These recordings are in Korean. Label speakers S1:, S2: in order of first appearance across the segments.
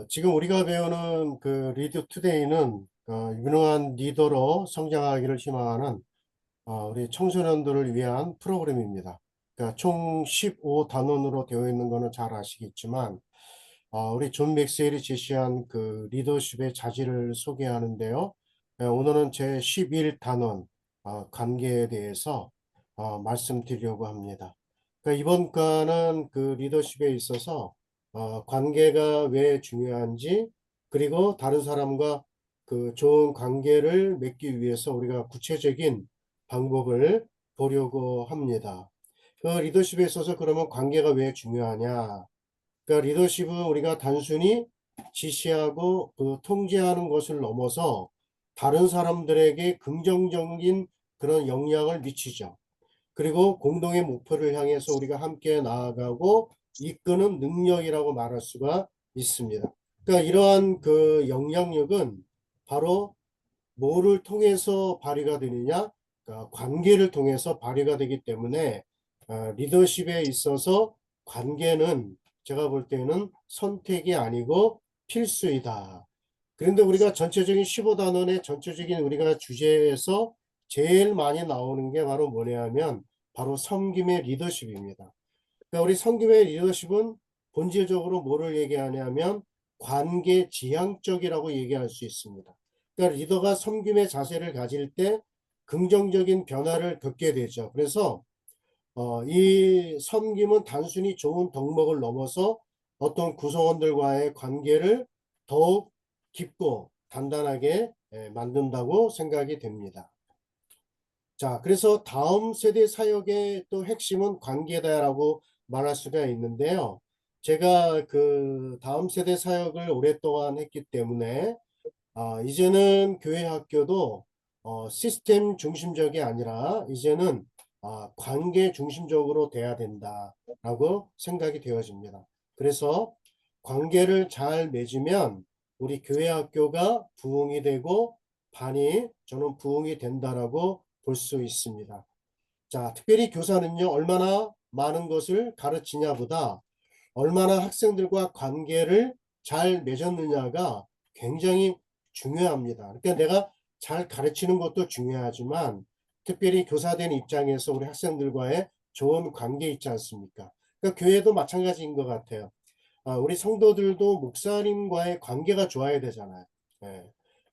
S1: 지금 우리가 배우는 그 리드 투데이는 유능한 리더로 성장하기를 희망하는 우리 청소년들을 위한 프로그램입니다. 그러니까 총 15단원으로 되어 있는 거는 잘 아시겠지만 우리 존 맥스웰이 제시한 그 리더십의 자질을 소개하는데요. 오늘은 제 11단원 관계에 대해서 말씀드리려고 합니다. 그러니까 이번 과는 그 리더십에 있어서 관계가 왜 중요한지, 그리고 다른 사람과 그 좋은 관계를 맺기 위해서 우리가 구체적인 방법을 보려고 합니다. 그 리더십에 있어서 그러면 관계가 왜 중요하냐? 그러니까 리더십은 우리가 단순히 지시하고 그 통제하는 것을 넘어서 다른 사람들에게 긍정적인 그런 영향을 미치죠. 그리고 공동의 목표를 향해서 우리가 함께 나아가고 이끄는 능력이라고 말할 수가 있습니다. 그러니까 이러한 그 영향력은 바로 뭐를 통해서 발휘가 되느냐? 그러니까 관계를 통해서 발휘가 되기 때문에 리더십에 있어서 관계는 제가 볼 때는 선택이 아니고 필수이다. 그런데 우리가 전체적인 15단원의 전체적인 우리가 주제에서 제일 많이 나오는 게 바로 뭐냐 하면 바로 섬김의 리더십입니다. 그러니까 우리 섬김의 리더십은 본질적으로 뭐를 얘기하냐면 관계 지향적이라고 얘기할 수 있습니다. 그러니까 리더가 섬김의 자세를 가질 때 긍정적인 변화를 겪게 되죠. 그래서 이 섬김은 단순히 좋은 덕목을 넘어서 어떤 구성원들과의 관계를 더욱 깊고 단단하게 만든다고 생각이 됩니다. 자, 그래서 다음 세대 사역의 또 핵심은 관계다라고 말할 수가 있는데요. 제가 그 다음 세대 사역을 오랫동안 했기 때문에 이제는 교회 학교도 시스템 중심적이 아니라 이제는 관계 중심적으로 돼야 된다라고 생각이 되어집니다. 그래서 관계를 잘 맺으면 우리 교회 학교가 부흥이 되고 반이 저는 부흥이 된다라고 볼 수 있습니다. 자, 특별히 교사는요, 얼마나 많은 것을 가르치냐보다 얼마나 학생들과 관계를 잘 맺었느냐가 굉장히 중요합니다. 그러니까 내가 잘 가르치는 것도 중요하지만 특별히 교사된 입장에서 우리 학생들과의 좋은 관계 있지 않습니까? 그러니까 교회도 마찬가지인 것 같아요. 우리 성도들도 목사님과의 관계가 좋아야 되잖아요. 예.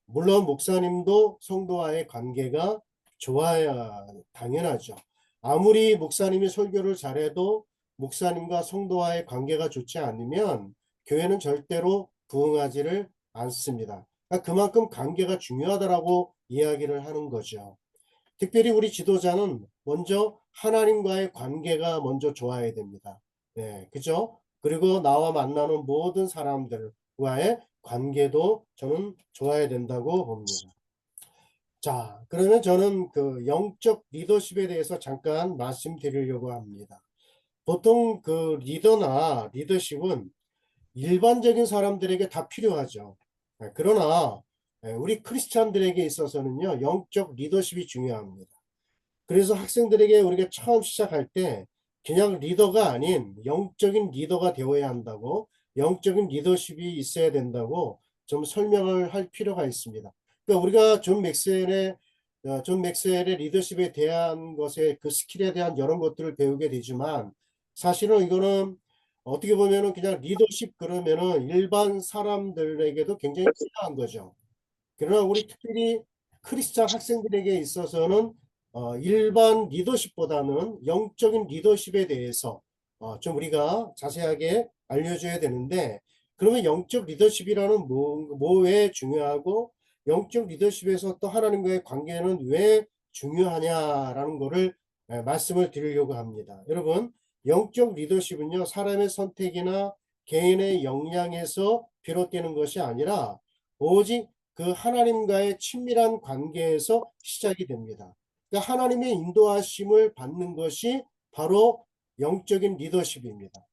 S1: 물론 목사님도 성도와의 관계가 좋아야 당연하죠. 아무리 목사님이 설교를 잘해도 목사님과 성도와의 관계가 좋지 않으면 교회는 절대로 부흥하지를 않습니다. 그러니까 그만큼 관계가 중요하다라고 이야기를 하는 거죠. 특별히 우리 지도자는 먼저 하나님과의 관계가 먼저 좋아야 됩니다. 네, 그죠? 그리고 나와 만나는 모든 사람들과의 관계도 저는 좋아야 된다고 봅니다. 자, 그러면 저는 그 영적 리더십에 대해서 잠깐 말씀드리려고 합니다. 보통 그 리더나 리더십은 일반적인 사람들에게 다 필요하죠. 그러나 우리 크리스찬들에게 있어서는요, 영적 리더십이 중요합니다. 그래서 학생들에게 우리가 처음 시작할 때 그냥 리더가 아닌 영적인 리더가 되어야 한다고, 영적인 리더십이 있어야 된다고 좀 설명을 할 필요가 있습니다. 그러니까 우리가 존 맥스웰의 리더십에 대한 것에 그 스킬에 대한 여러 것들을 배우게 되지만 사실은 이거는 어떻게 보면은 그냥 리더십 그러면은 일반 사람들에게도 굉장히 필요한 거죠. 그러나 우리 특별히 크리스찬 학생들에게 있어서는 일반 리더십보다는 영적인 리더십에 대해서 좀 우리가 자세하게 알려줘야 되는데, 그러면 영적 리더십이라는 왜 중요하고 영적 리더십에서 또 하나님과의 관계는 왜 중요하냐라는 거를 말씀을 드리려고 합니다. 여러분, 영적 리더십은요, 사람의 선택이나 개인의 역량에서 비롯되는 것이 아니라 오직 그 하나님과의 친밀한 관계에서 시작이 됩니다. 그러니까 하나님의 인도하심을 받는 것이 바로 영적인 리더십입니다.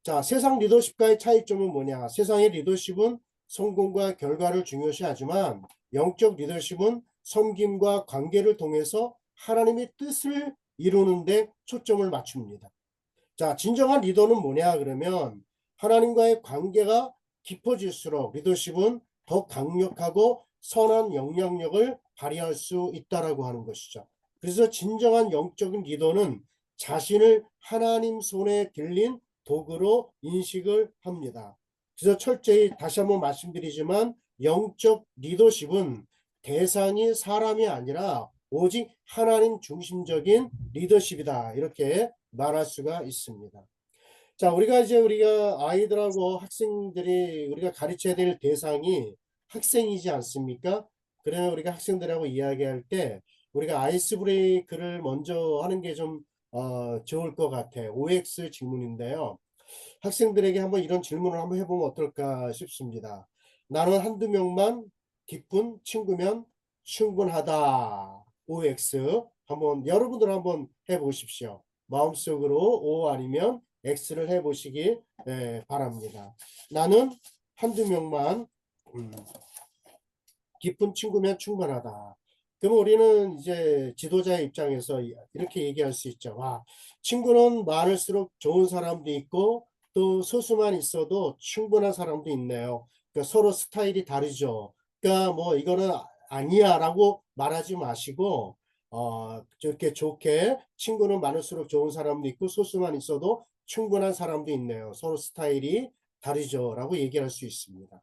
S1: 자, 세상 리더십과의 차이점은 뭐냐? 세상의 리더십은 성공과 결과를 중요시하지만 영적 리더십은 섬김과 관계를 통해서 하나님의 뜻을 이루는 데 초점을 맞춥니다. 자, 진정한 리더는 뭐냐 그러면 하나님과의 관계가 깊어질수록 리더십은 더 강력하고 선한 영향력을 발휘할 수 있다라고 하는 것이죠. 그래서 진정한 영적인 리더는 자신을 하나님 손에 들린 도구로 인식을 합니다. 그래서 철저히 다시 한번 말씀드리지만 영적 리더십은 대상이 사람이 아니라 오직 하나님 중심적인 리더십이다. 이렇게 말할 수가 있습니다. 자, 우리가 아이들하고 학생들이 우리가 가르쳐야 될 대상이 학생이지 않습니까? 그러면 우리가 학생들하고 이야기할 때 우리가 아이스 브레이크를 먼저 하는 게 좀 좋을 것 같아요. OX 질문인데요. 학생들에게 한번 이런 질문을 한번 해보면 어떨까 싶습니다. 나는 한두 명만 깊은 친구면 충분하다. OX. 한번 여러분들 한번 해보십시오. 마음속으로 O 아니면 X를 해보시기 바랍니다. 나는 한두 명만 깊은 친구면 충분하다. 그럼 우리는 이제 지도자의 입장에서 이렇게 얘기할 수 있죠. 와, 친구는 많을수록 좋은 사람도 있고 또 소수만 있어도 충분한 사람도 있네요. 그러니까 서로 스타일이 다르죠. 그러니까 뭐 이거는 아니야라고 말하지 마시고 저렇게 좋게 친구는 많을수록 좋은 사람도 있고 소수만 있어도 충분한 사람도 있네요. 서로 스타일이 다르죠라고 얘기할 수 있습니다.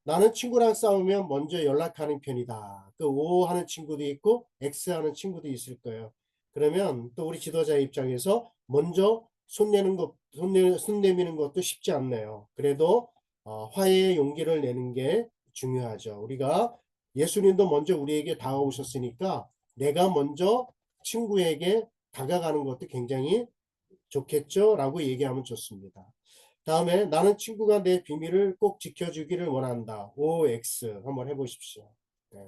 S1: 나는 친구랑 싸우면 먼저 연락하는 편이다. 그 O 하는 친구도 있고 X 하는 친구도 있을 거예요. 그러면 또 우리 지도자의 입장에서 먼저 손 내미는 것도 쉽지 않네요. 그래도 화해의 용기를 내는 게 중요하죠. 우리가 예수님도 먼저 우리에게 다가오셨으니까 내가 먼저 친구에게 다가가는 것도 굉장히 좋겠죠? 라고 얘기하면 좋습니다. 다음에 나는 친구가 내 비밀을 꼭 지켜주기를 원한다. OX 한번 해보십시오. 네.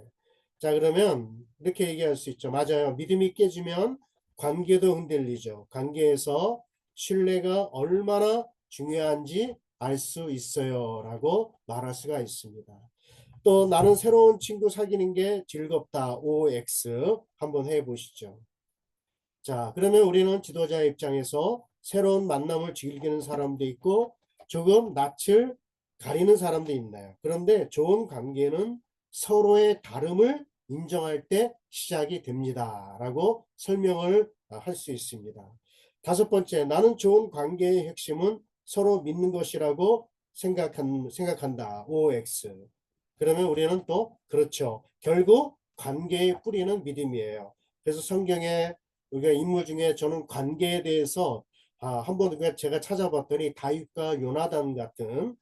S1: 자, 그러면 이렇게 얘기할 수 있죠. 맞아요. 믿음이 깨지면 관계도 흔들리죠. 관계에서 신뢰가 얼마나 중요한지 알 수 있어요. 라고 말할 수가 있습니다. 또 나는 새로운 친구 사귀는 게 즐겁다. OX 한번 해보시죠. 자, 그러면 우리는 지도자 입장에서 새로운 만남을 즐기는 사람도 있고 조금 낯을 가리는 사람도 있나요? 그런데 좋은 관계는 서로의 다름을 인정할 때 시작이 됩니다. 라고 설명을 할 수 있습니다. 다섯 번째, 나는 좋은 관계의 핵심은 서로 믿는 것이라고 생각한다. OX. 그러면 우리는 또 그렇죠. 결국 관계의 뿌리는 믿음이에요. 그래서 성경에 우리가 인물 중에 저는 관계에 대해서 한번 제가 찾아봤더니 다윗과 요나단 같은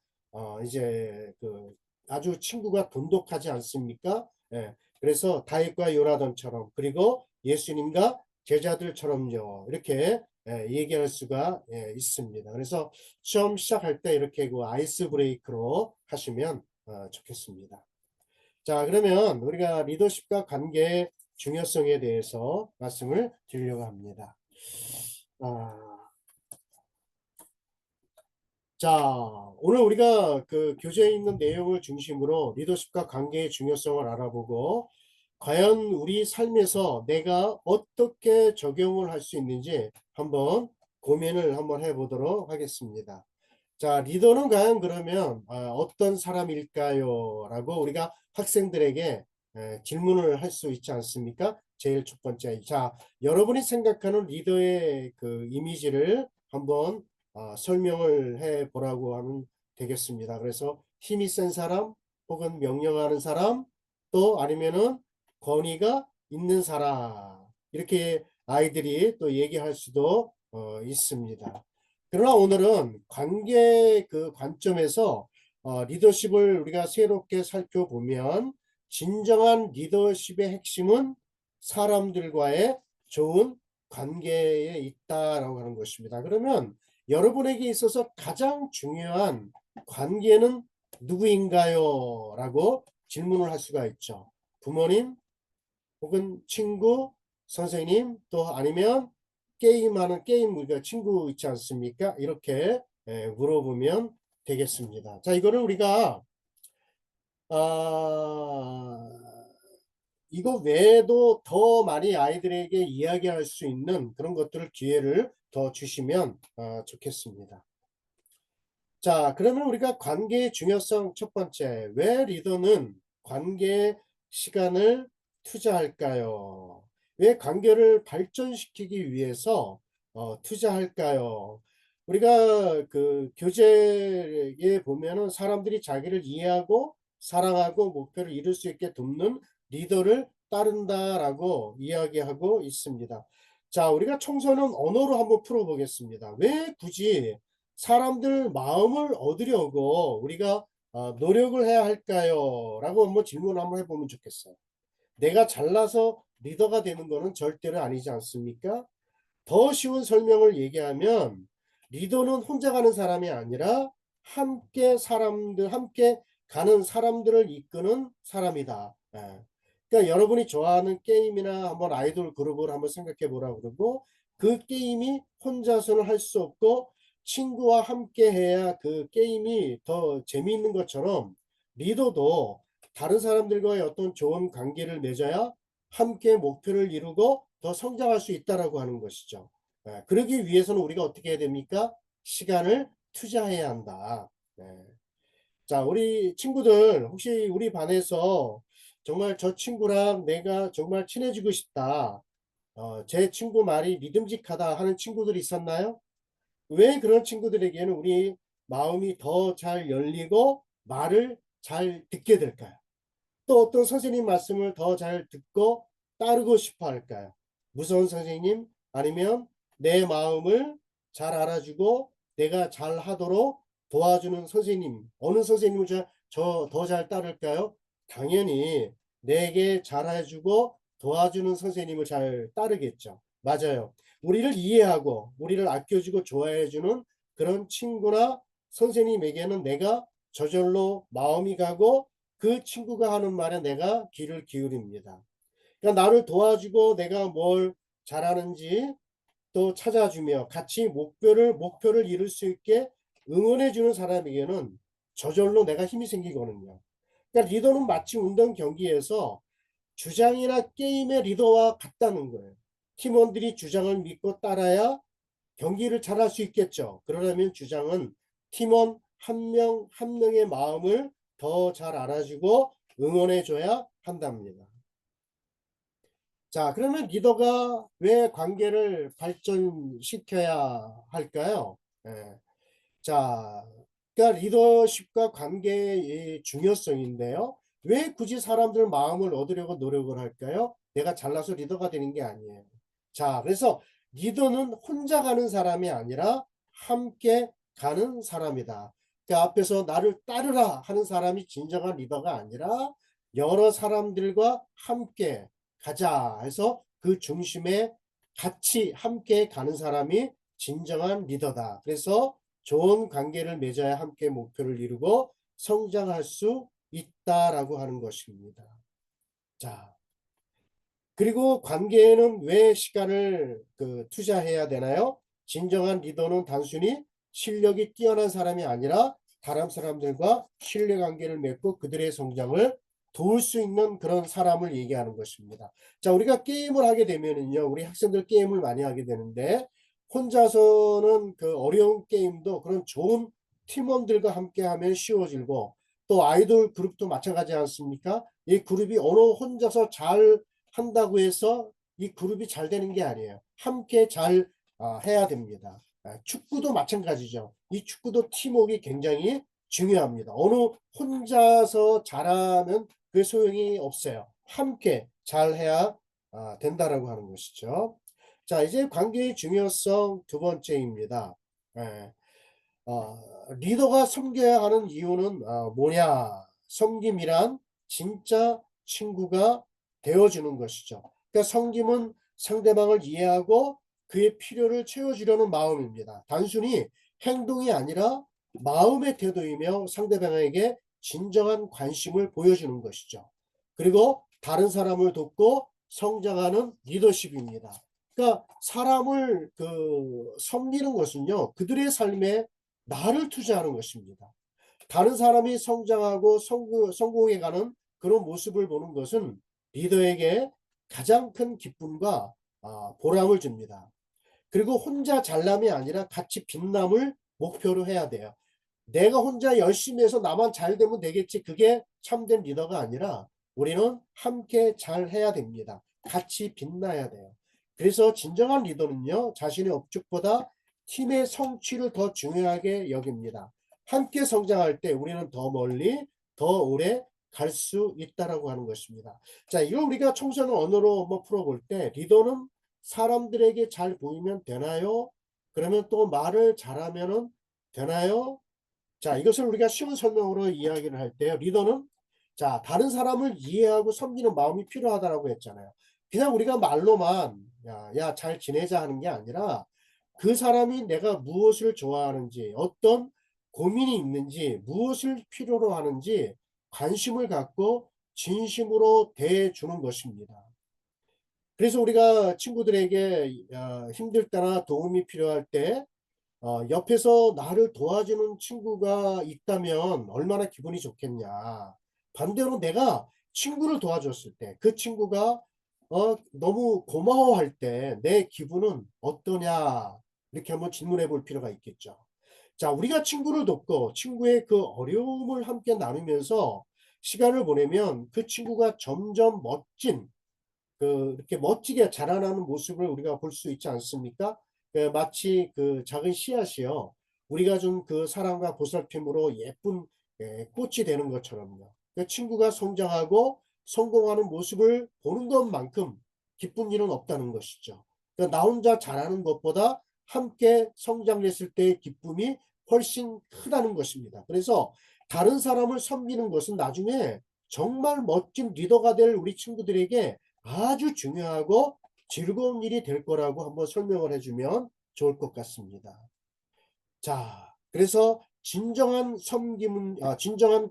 S1: 이제 그 아주 친구가 돈독하지 않습니까? 예. 그래서 다윗과 요나단처럼 그리고 예수님과 제자들처럼요. 이렇게 얘기할 수가 있습니다. 그래서 처음 시작할 때 이렇게 그 아이스 브레이크로 하시면 좋겠습니다. 자, 그러면 우리가 리더십과 관계의 중요성에 대해서 말씀을 드리려고 합니다. 아, 자, 오늘 우리가 그 교재에 있는 내용을 중심으로 리더십과 관계의 중요성을 알아보고 과연 우리 삶에서 내가 어떻게 적용을 할 수 있는지 한번 고민을 한번 해보도록 하겠습니다. 자, 리더는 과연 그러면 어떤 사람일까요? 라고 우리가 학생들에게 질문을 할 수 있지 않습니까? 제일 첫 번째. 자, 여러분이 생각하는 리더의 그 이미지를 한번 설명을 해 보라고 하면 되겠습니다. 그래서 힘이 센 사람, 혹은 명령하는 사람, 또 아니면은 권위가 있는 사람. 이렇게 아이들이 또 얘기할 수도 있습니다. 그러나 오늘은 관계 그 관점에서 리더십을 우리가 새롭게 살펴보면 진정한 리더십의 핵심은 사람들과의 좋은 관계에 있다라고 하는 것입니다. 그러면 여러분에게 있어서 가장 중요한 관계는 누구인가요? 라고 질문을 할 수가 있죠. 부모님, 혹은 친구, 선생님, 또 아니면 게임하는 게임 우리가 친구 있지 않습니까? 이렇게 물어보면 되겠습니다. 자, 이거를 우리가 이거 외에도 더 많이 아이들에게 이야기할 수 있는 그런 것들을 기회를 더 주시면 좋겠습니다. 자, 그러면 우리가 관계의 중요성 첫 번째, 왜 리더는 관계에 시간을 투자할까요? 왜 관계를 발전시키기 위해서 투자할까요? 우리가 그 교재에 보면은 사람들이 자기를 이해하고 사랑하고 목표를 이룰 수 있게 돕는 리더를 따른다라고 이야기하고 있습니다. 자, 우리가 청소는 언어로 한번 풀어보겠습니다. 왜 굳이 사람들 마음을 얻으려고 우리가 노력을 해야 할까요? 라고 한번 질문 한번 해보면 좋겠어요. 내가 잘나서 리더가 되는 거는 절대로 아니지 않습니까? 더 쉬운 설명을 얘기하면 리더는 혼자 가는 사람이 아니라 함께 가는 사람들을 이끄는 사람이다. 예. 그러니까 여러분이 좋아하는 게임이나 한번 아이돌 그룹을 한번 생각해 보라 그러고 그 게임이 혼자서는 할 수 없고 친구와 함께 해야 그 게임이 더 재미있는 것처럼 리더도 다른 사람들과의 어떤 좋은 관계를 맺어야 함께 목표를 이루고 더 성장할 수 있다라고 하는 것이죠. 그러기 위해서는 우리가 어떻게 해야 됩니까? 시간을 투자해야 한다. 네. 자, 우리 친구들 혹시 우리 반에서 정말 저 친구랑 내가 정말 친해지고 싶다. 제 친구 말이 믿음직하다 하는 친구들이 있었나요? 왜 그런 친구들에게는 우리 마음이 더 잘 열리고 말을 잘 듣게 될까요? 또 어떤 선생님 말씀을 더 잘 듣고 따르고 싶어 할까요? 무서운 선생님 아니면 내 마음을 잘 알아주고 내가 잘 하도록 도와주는 선생님 어느 선생님을 더 잘 따를까요? 당연히 내게 잘해주고 도와주는 선생님을 잘 따르겠죠. 맞아요. 우리를 이해하고 우리를 아껴주고 좋아해주는 그런 친구나 선생님에게는 내가 저절로 마음이 가고 그 친구가 하는 말에 내가 귀를 기울입니다. 그러니까 나를 도와주고 내가 뭘 잘하는지 또 찾아주며 같이 목표를 이룰 수 있게 응원해 주는 사람에게는 저절로 내가 힘이 생기거든요. 그러니까 리더는 마치 운동 경기에서 주장이나 게임의 리더와 같다는 거예요. 팀원들이 주장을 믿고 따라야 경기를 잘할 수 있겠죠. 그러려면 주장은 팀원 한 명 한 명의 마음을 더 잘 알아주고 응원해 줘야 한답니다. 자, 그러면 리더가 왜 관계를 발전시켜야 할까요? 예. 자, 그러니까 리더십과 관계의 중요성인데요. 왜 굳이 사람들 마음을 얻으려고 노력을 할까요? 내가 잘나서 리더가 되는 게 아니에요. 자, 그래서 리더는 혼자 가는 사람이 아니라 함께 가는 사람이다. 그 앞에서 나를 따르라 하는 사람이 진정한 리더가 아니라 여러 사람들과 함께 가자 해서 그 중심에 같이 함께 가는 사람이 진정한 리더다. 그래서 좋은 관계를 맺어야 함께 목표를 이루고 성장할 수 있다라고 하는 것입니다. 자, 그리고 관계에는 왜 시간을 투자해야 되나요? 진정한 리더는 단순히 실력이 뛰어난 사람이 아니라 다른 사람들과 신뢰관계를 맺고 그들의 성장을 도울 수 있는 그런 사람을 얘기하는 것입니다. 자, 우리가 게임을 하게 되면은요, 우리 학생들 게임을 많이 하게 되는데 혼자서는 그 어려운 게임도 그런 좋은 팀원들과 함께 하면 쉬워지고 또 아이돌 그룹도 마찬가지 않습니까? 이 그룹이 어느 혼자서 잘 한다고 해서 이 그룹이 잘 되는 게 아니에요. 함께 잘 해야 됩니다. 축구도 마찬가지죠. 이 축구도 팀워크가 굉장히 중요합니다. 어느 혼자서 잘하면 그 소용이 없어요. 함께 잘 해야 된다라고 하는 것이죠. 자, 이제 관계의 중요성 두 번째입니다. 예, 리더가 섬겨야 하는 이유는 뭐냐? 섬김이란 진짜 친구가 되어주는 것이죠. 그러니까 섬김은 상대방을 이해하고 그의 필요를 채워주려는 마음입니다. 단순히 행동이 아니라 마음의 태도이며 상대방에게 진정한 관심을 보여주는 것이죠. 그리고 다른 사람을 돕고 성장하는 리더십입니다. 그러니까 사람을 섬기는 것은요, 그들의 삶에 나를 투자하는 것입니다. 다른 사람이 성장하고 성공해가는 그런 모습을 보는 것은 리더에게 가장 큰 기쁨과 보람을 줍니다. 그리고 혼자 잘남이 아니라 같이 빛남을 목표로 해야 돼요. 내가 혼자 열심히 해서 나만 잘 되면 되겠지. 그게 참된 리더가 아니라 우리는 함께 잘 해야 됩니다. 같이 빛나야 돼요. 그래서 진정한 리더는요, 자신의 업적보다 팀의 성취를 더 중요하게 여깁니다. 함께 성장할 때 우리는 더 멀리, 더 오래 갈 수 있다라고 하는 것입니다. 자, 이걸 우리가 청소년 언어로 뭐 풀어볼 때, 리더는 사람들에게 잘 보이면 되나요? 그러면 또 말을 잘하면은 되나요? 자, 이것을 우리가 쉬운 설명으로 이야기를 할 때요. 리더는 자, 다른 사람을 이해하고 섬기는 마음이 필요하다라고 했잖아요. 그냥 우리가 말로만 야, 잘 지내자 하는 게 아니라 그 사람이 내가 무엇을 좋아하는지, 어떤 고민이 있는지, 무엇을 필요로 하는지 관심을 갖고 진심으로 대해주는 것입니다. 그래서 우리가 친구들에게 힘들 때나 도움이 필요할 때 옆에서 나를 도와주는 친구가 있다면 얼마나 기분이 좋겠냐. 반대로 내가 친구를 도와줬을 때 그 친구가 너무 고마워할 때 내 기분은 어떠냐. 이렇게 한번 질문해 볼 필요가 있겠죠. 자, 우리가 친구를 돕고 친구의 그 어려움을 함께 나누면서 시간을 보내면 그 친구가 점점 멋진 이렇게 멋지게 자라나는 모습을 우리가 볼 수 있지 않습니까? 마치 그 작은 씨앗이요. 우리가 준 그 사랑과 보살핌으로 예쁜 꽃이 되는 것처럼요. 그 친구가 성장하고 성공하는 모습을 보는 것만큼 기쁜 일은 없다는 것이죠. 나 혼자 잘하는 것보다 함께 성장했을 때의 기쁨이 훨씬 크다는 것입니다. 그래서 다른 사람을 섬기는 것은 나중에 정말 멋진 리더가 될 우리 친구들에게 아주 중요하고 즐거운 일이 될 거라고 한번 설명을 해주면 좋을 것 같습니다. 자, 그래서 진정한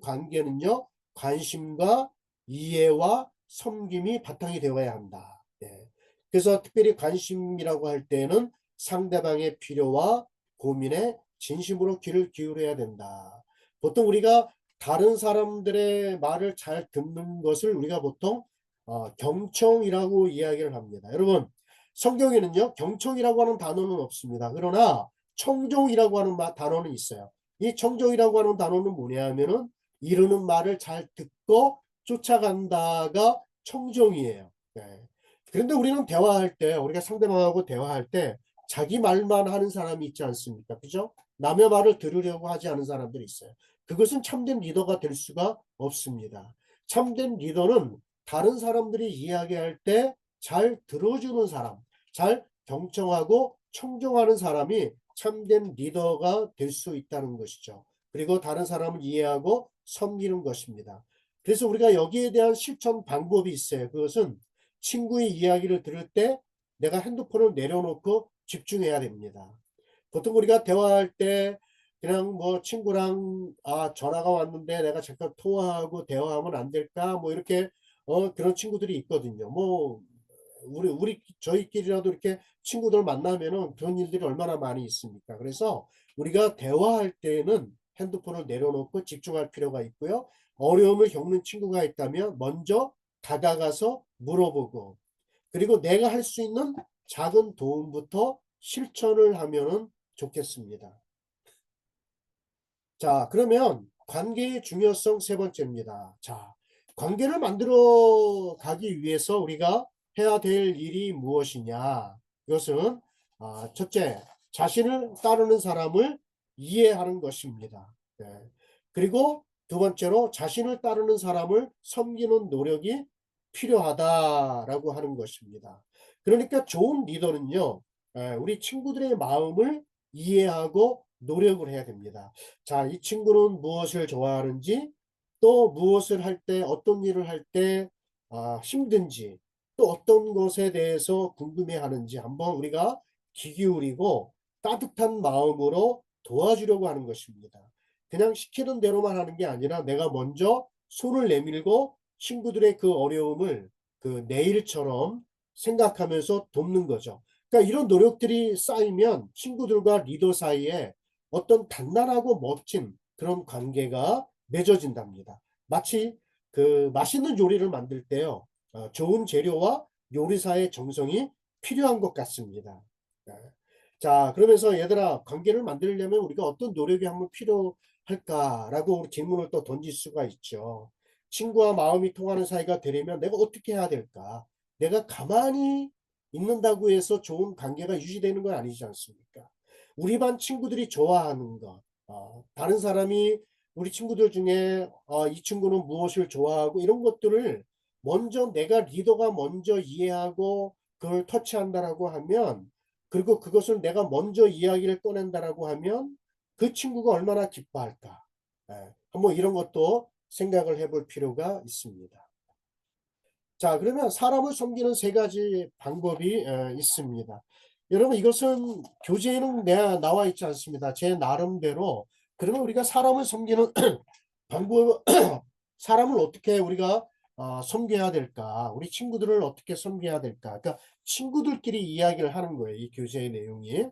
S1: 관계는요, 관심과 이해와 섬김이 바탕이 되어야 한다. 예. 그래서 특별히 관심이라고 할 때는 상대방의 필요와 고민에 진심으로 귀를 기울여야 된다. 보통 우리가 다른 사람들의 말을 잘 듣는 것을 우리가 보통 경청이라고 이야기를 합니다. 여러분, 성경에는요, 경청이라고 하는 단어는 없습니다. 그러나 청종이라고 하는 단어는 있어요. 이 청종이라고 하는 단어는 뭐냐 하면은 이르는 말을 잘 듣고 쫓아간다가 청종이에요. 네. 그런데 우리는 대화할 때, 우리가 상대방하고 대화할 때 자기 말만 하는 사람이 있지 않습니까? 그죠? 남의 말을 들으려고 하지 않은 사람들이 있어요. 그것은 참된 리더가 될 수가 없습니다. 참된 리더는 다른 사람들이 이야기할 때 잘 들어주는 사람, 잘 경청하고 청정하는 사람이 참된 리더가 될 수 있다는 것이죠. 그리고 다른 사람을 이해하고 섬기는 것입니다. 그래서 우리가 여기에 대한 실천 방법이 있어요. 그것은 친구의 이야기를 들을 때 내가 핸드폰을 내려놓고 집중해야 됩니다. 보통 우리가 대화할 때 그냥 뭐 친구랑 전화가 왔는데 내가 잠깐 통화하고 대화하면 안 될까? 뭐 이렇게 그런 친구들이 있거든요. 뭐 저희끼리라도 이렇게 친구들 만나면은 그런 일들이 얼마나 많이 있습니까? 그래서 우리가 대화할 때는 핸드폰을 내려놓고 집중할 필요가 있고요. 어려움을 겪는 친구가 있다면 먼저 다가가서 물어보고 그리고 내가 할 수 있는 작은 도움부터 실천을 하면은 좋겠습니다. 자, 그러면 관계의 중요성 세 번째입니다. 자, 관계를 만들어 가기 위해서 우리가 해야 될 일이 무엇이냐? 이것은 첫째, 자신을 따르는 사람을 이해하는 것입니다. 네. 그리고 두 번째로 자신을 따르는 사람을 섬기는 노력이 필요하다라고 하는 것입니다. 그러니까 좋은 리더는요, 우리 친구들의 마음을 이해하고 노력을 해야 됩니다. 자, 이 친구는 무엇을 좋아하는지, 또 무엇을 할 때, 어떤 일을 할 때 힘든지, 또 어떤 것에 대해서 궁금해하는지 한번 우리가 귀 기울이고 따뜻한 마음으로 도와주려고 하는 것입니다. 그냥 시키는 대로만 하는 게 아니라 내가 먼저 손을 내밀고 친구들의 그 어려움을 그 내 일처럼 생각하면서 돕는 거죠. 그러니까 이런 노력들이 쌓이면 친구들과 리더 사이에 어떤 단단하고 멋진 그런 관계가 맺어진답니다. 마치 그 맛있는 요리를 만들 때요. 좋은 재료와 요리사의 정성이 필요한 것 같습니다. 네. 자, 그러면서 얘들아, 관계를 만들려면 우리가 어떤 노력이 한번 할까라고 질문을 또 던질 수가 있죠. 친구와 마음이 통하는 사이가 되려면 내가 어떻게 해야 될까? 내가 가만히 있는다고 해서 좋은 관계가 유지되는 건 아니지 않습니까? 우리 반 친구들이 좋아하는 것, 다른 사람이 우리 친구들 중에 이 친구는 무엇을 좋아하고 이런 것들을 먼저 내가 리더가 먼저 이해하고 그걸 터치한다라고 하면, 그리고 그것을 내가 먼저 이야기를 꺼낸다라고 하면 그 친구가 얼마나 기뻐할까. 한번 이런 것도 생각을 해볼 필요가 있습니다. 자, 그러면 사람을 섬기는 세 가지 방법이 있습니다. 여러분, 이것은 교재에는 나와 있지 않습니다. 제 나름대로. 그러면 우리가 사람을 섬기는 방법, 사람을 어떻게 우리가 섬겨야 될까? 우리 친구들을 어떻게 섬겨야 될까? 그러니까 친구들끼리 이야기를 하는 거예요, 이 교재의 내용이.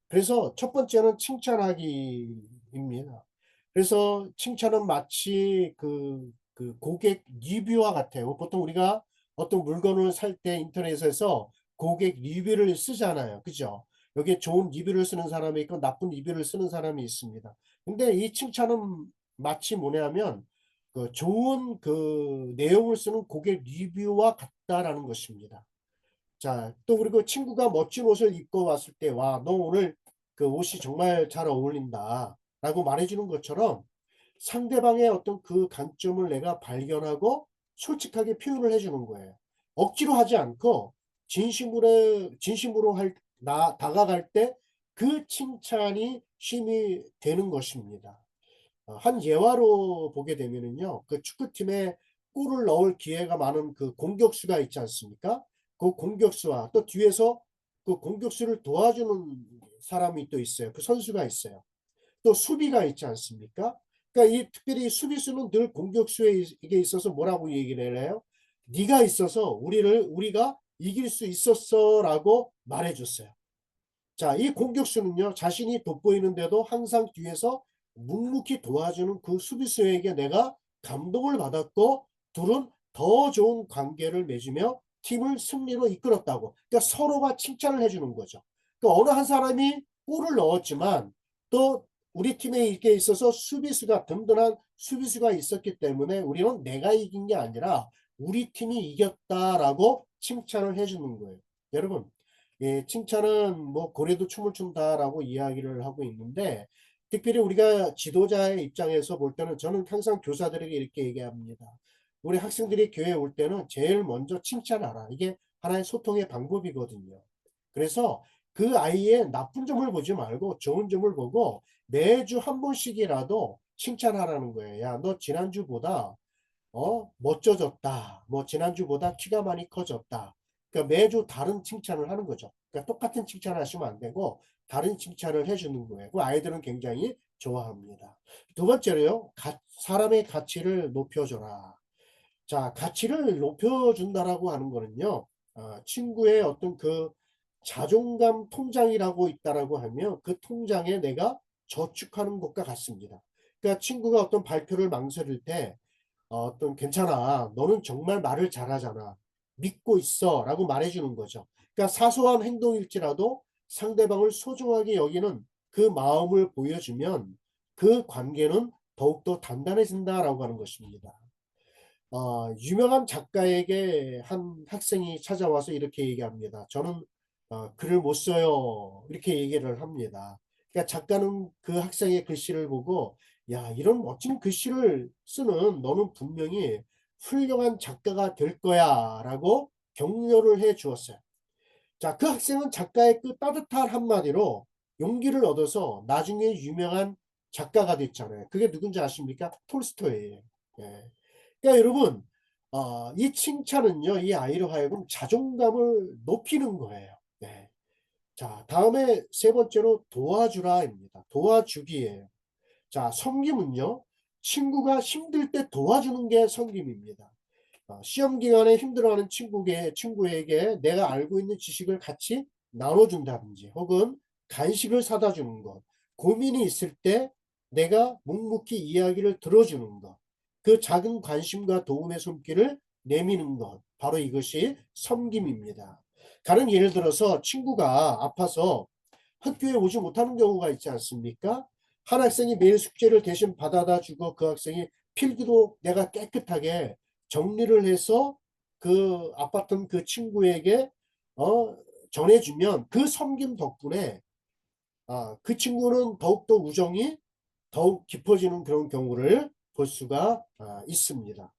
S1: 그래서 첫 번째는 칭찬하기입니다. 그래서 칭찬은 마치 그 고객 리뷰와 같아요. 보통 우리가 어떤 물건을 살 때 인터넷에서 고객 리뷰를 쓰잖아요. 그죠? 여기에 좋은 리뷰를 쓰는 사람이 있고 나쁜 리뷰를 쓰는 사람이 있습니다. 근데 이 칭찬은 마치 뭐냐면 그 좋은 그 내용을 쓰는 고객 리뷰와 같다라는 것입니다. 자, 또 그리고 친구가 멋진 옷을 입고 왔을 때, 와, 너 오늘 그 옷이 정말 잘 어울린다. 라고 말해주는 것처럼 상대방의 어떤 그 강점을 내가 발견하고 솔직하게 표현을 해주는 거예요. 억지로 하지 않고 진심으로 다가갈 때 그 칭찬이 힘이 되는 것입니다. 한 예화로 보게 되면은요, 그 축구팀에 골을 넣을 기회가 많은 그 공격수가 있지 않습니까? 그 공격수와 또 뒤에서 그 공격수를 도와주는 사람이 또 있어요. 그 선수가 있어요. 또 수비가 있지 않습니까? 그러니까 이 특별히 수비수는 늘 공격수에게 있어서 뭐라고 얘기를 해요? 네가 있어서 우리가 이길 수 있었어라고 말해줬어요. 자, 이 공격수는요, 자신이 돋보이는데도 항상 뒤에서 묵묵히 도와주는 그 수비수에게 내가 감동을 받았고, 둘은 더 좋은 관계를 맺으며 팀을 승리로 이끌었다고. 그러니까 서로가 칭찬을 해주는 거죠. 그러니까 어느 한 사람이 골을 넣었지만 또 우리 팀에 이렇게 있어서 든든한 수비수가 있었기 때문에 우리는 내가 이긴 게 아니라 우리 팀이 이겼다라고 칭찬을 해주는 거예요. 여러분, 예, 칭찬은 뭐 고래도 춤을 춘다라고 이야기를 하고 있는데, 특별히 우리가 지도자의 입장에서 볼 때는 저는 항상 교사들에게 이렇게 얘기합니다. 우리 학생들이 교회에 올 때는 제일 먼저 칭찬하라. 이게 하나의 소통의 방법이거든요. 그래서 그 아이의 나쁜 점을 보지 말고 좋은 점을 보고 매주 한 번씩이라도 칭찬하라는 거예요. 야, 너 지난주보다 멋져졌다. 뭐 지난주보다 키가 많이 커졌다. 그러니까 매주 다른 칭찬을 하는 거죠. 그러니까 똑같은 칭찬을 하시면 안 되고 다른 칭찬을 해주는 거예요. 그 아이들은 굉장히 좋아합니다. 두 번째로요. 사람의 가치를 높여줘라. 자, 가치를 높여준다라고 하는 거는요. 친구의 어떤 그 자존감 통장이라고 있다라고 하면 그 통장에 내가 저축하는 것과 같습니다. 그러니까 친구가 어떤 발표를 망설일 때 어떤 괜찮아. 너는 정말 말을 잘하잖아. 믿고 있어. 라고 말해주는 거죠. 그러니까 사소한 행동일지라도 상대방을 소중하게 여기는 그 마음을 보여주면 그 관계는 더욱더 단단해진다라고 하는 것입니다. 유명한 작가에게 한 학생이 찾아와서 이렇게 얘기합니다. 저는 글을 못 써요. 이렇게 얘기를 합니다. 그러니까 작가는 그 학생의 글씨를 보고, 야, 이런 멋진 글씨를 쓰는 너는 분명히 훌륭한 작가가 될 거야 라고 격려를 해 주었어요. 자, 그 학생은 작가의 그 따뜻한 한마디로 용기를 얻어서 나중에 유명한 작가가 됐잖아요. 그게 누군지 아십니까? 톨스토이예요. 예. 그러니까 여러분, 이 칭찬은요, 이 아이로 하여금 자존감을 높이는 거예요. 네. 자, 다음에 세 번째로 도와주라입니다. 도와주기예요. 자, 섬김은요, 친구가 힘들 때 도와주는 게 섬김입니다. 시험 기간에 힘들어하는 친구에게 내가 알고 있는 지식을 같이 나눠준다든지, 혹은 간식을 사다 주는 것, 고민이 있을 때 내가 묵묵히 이야기를 들어주는 것, 그 작은 관심과 도움의 손길을 내미는 것, 바로 이것이 섬김입니다. 다른 예를 들어서 친구가 아파서 학교에 오지 못하는 경우가 있지 않습니까? 한 학생이 매일 숙제를 대신 받아다 주고 그 학생이 필기도 내가 깨끗하게 정리를 해서 그 아팠던 그 친구에게 전해주면 그 섬김 덕분에 그 친구는 더욱더 우정이 더욱 깊어지는 그런 경우를 볼 수가 있습니다.